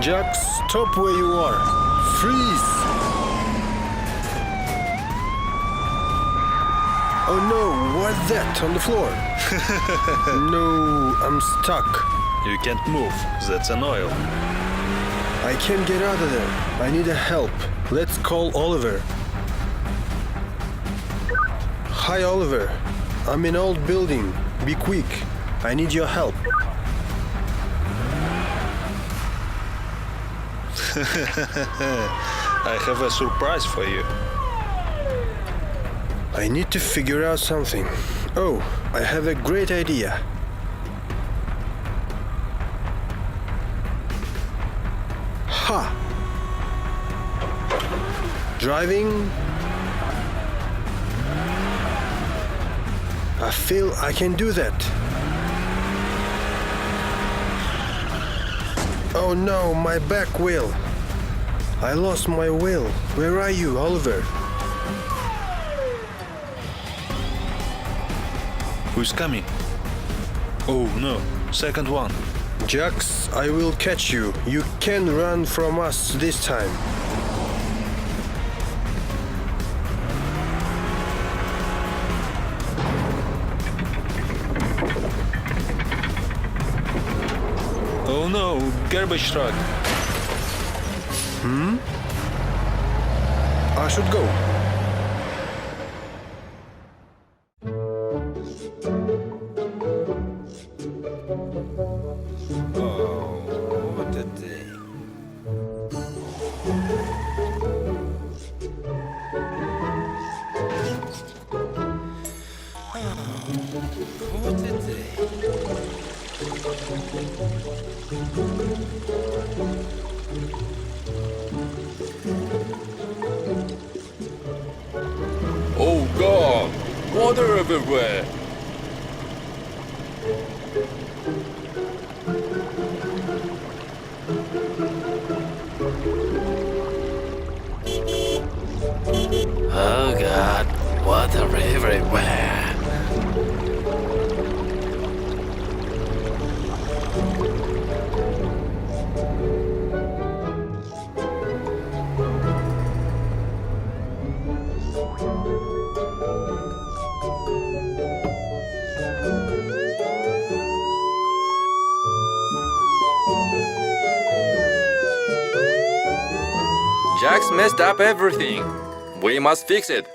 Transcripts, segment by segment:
Jack, stop where you are. Freeze! Oh no, what's that on the floor? No, I'm stuck. You can't move. That's an oil. I can't get out of there. I need a help. Let's call Oliver. Hi, Oliver. I'm in an old building. Be quick. I need your help. I have a surprise for you. I need to figure out something. Oh, I have a great idea. Ha! Driving. I feel I can do that. Oh no, my back wheel. I lost my wheel. Where are you, Oliver? Who's coming? Oh no, second one. Jax, I will catch you. You can run from us this time. Oh no, garbage truck. I should go. Oh, what a day. What a day. Oh God! Water everywhere! Oh God, water everywhere. Jack's messed up everything. We must fix it.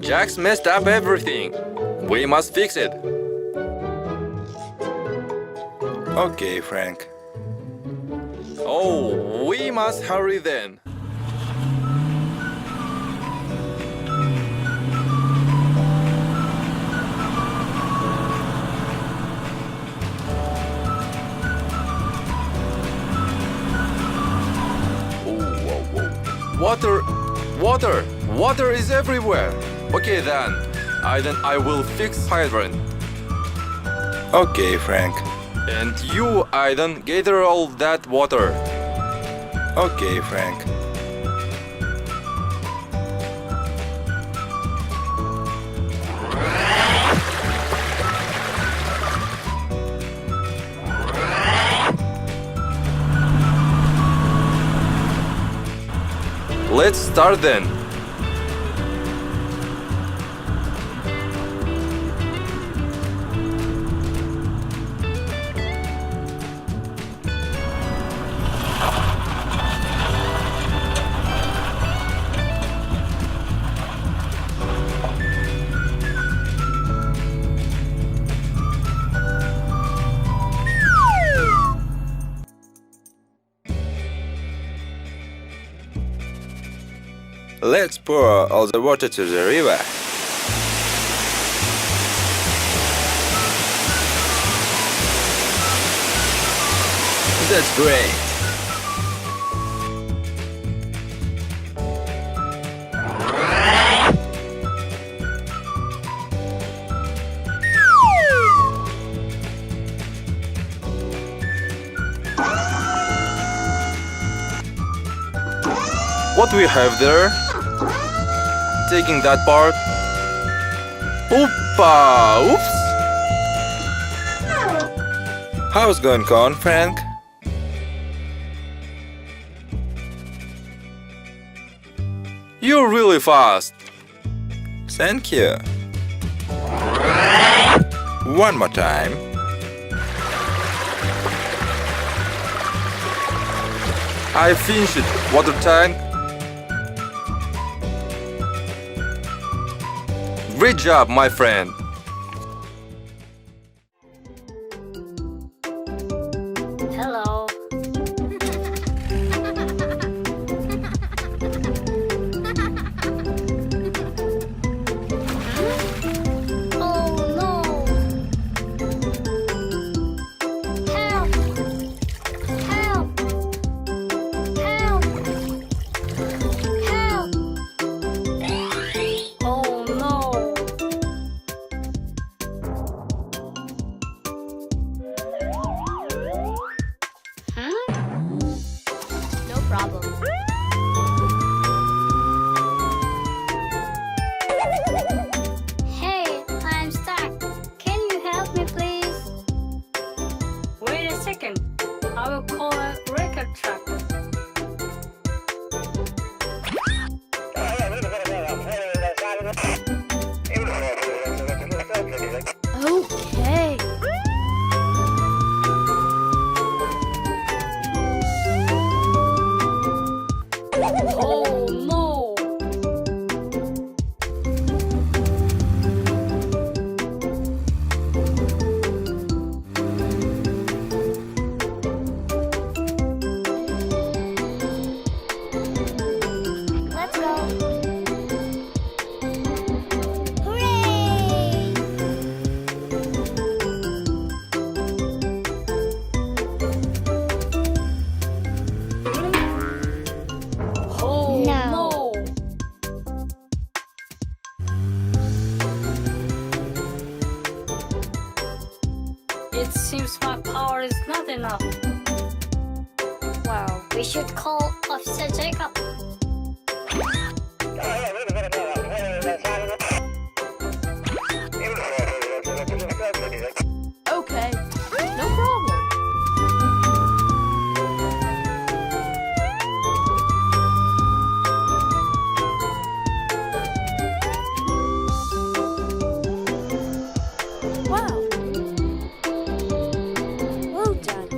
Jack's messed up everything. We must fix it. Okay, Frank. Oh, we must hurry then. Water is everywhere. Okay then, I will fix hydrant. Okay, Frank. And you, Aidan, gather all that water. Okay, Frank. Let's start then. Let's pour all the water to the river. That's great. we have there? Taking that part. Oopa! Oops! How's it going on, Frank? You're really fast. Thank you. One more time. I finished it. Water tank. Great job, my friend. Hello. Oh no. Help. Help. Help. Help. Oh no. No problem. Hey, I'm stuck. Can you help me, please? Wait a second. I will call a record truck. Okay. Oh no! Let's go! Hooray! Oh no! It seems my power is not enough. Well, we should call Officer Jacob. Okay, no problem. Wow. Well done.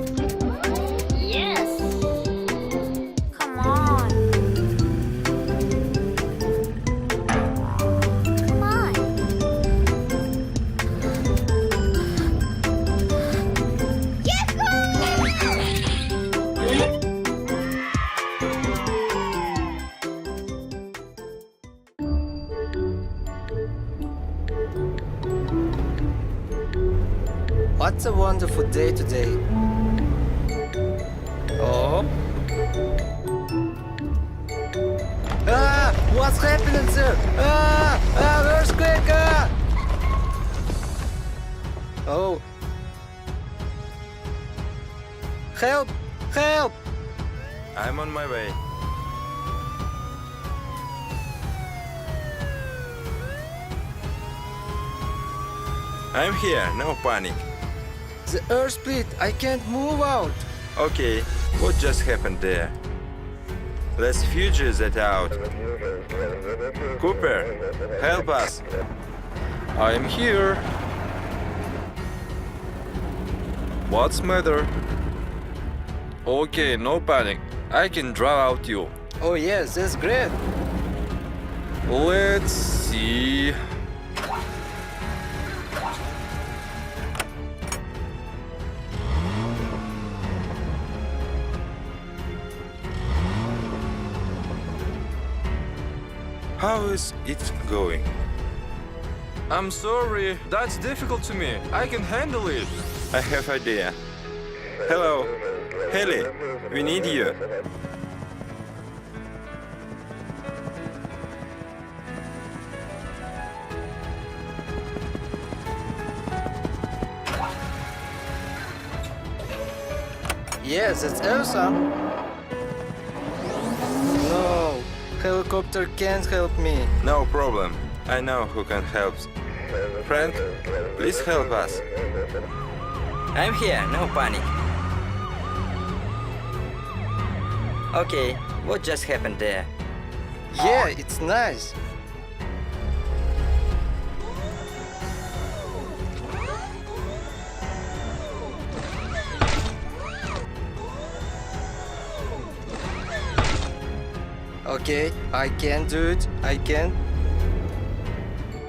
Yes. Come on. Come on. What a wonderful day today. Oh. Ah! What's happening, sir? Earthquake! Oh. Help! Help! I'm on my way. I'm here, no panic. The earth split. I can't move out. Okay, what just happened there? Let's figure that out. Cooper, help us. I'm here. What's matter? Okay, no panic. I can draw out you. Oh yes, that's great. Let's see. How is it going? I'm sorry, that's difficult to me. I can handle it. I have idea. Hello, Haley, we need you. Yes, that's awesome. No. Helicopter can't help me. No problem. I know who can help. Frank, please help us. I'm here, no panic. Okay, what just happened there? Yeah, it's nice. Okay, I can do it. I can.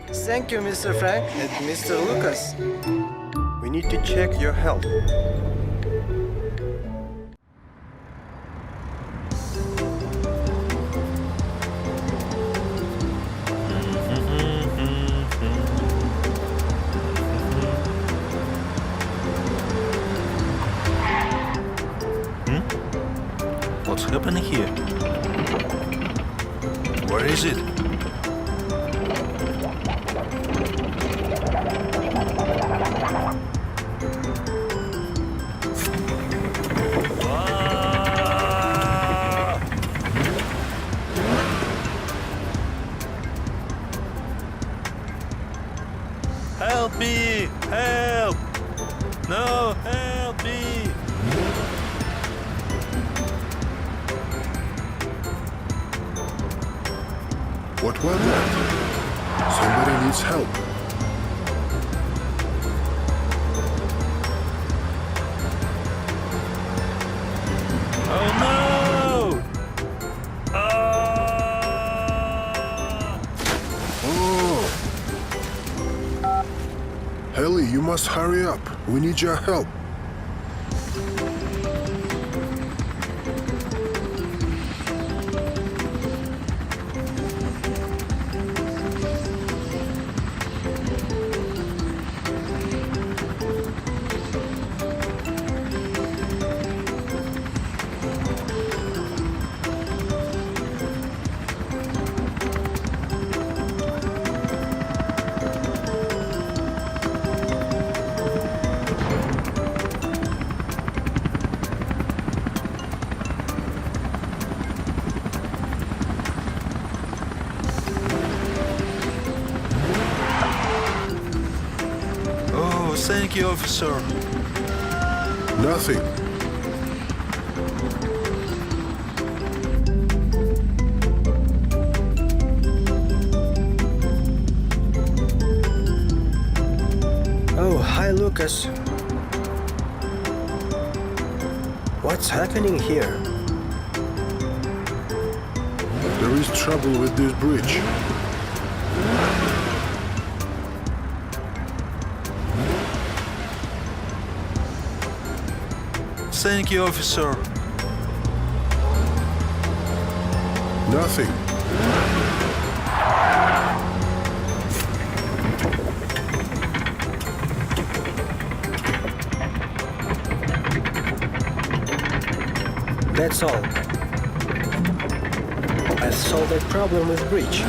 Thank you, Mr. Frank and Mr. Lucas. We need to check your health. What's happening here? Where is it? Ah! Help me! Help! No, help me! What was that? Somebody needs help. Oh no! Ah! Oh! Heli, you must hurry up. We need your help. Oh, thank you, officer. Nothing. Oh, hi, Lucas. What's happening here? There is trouble with this bridge. Thank you, officer. Nothing. That's all. I solved that problem with bridge.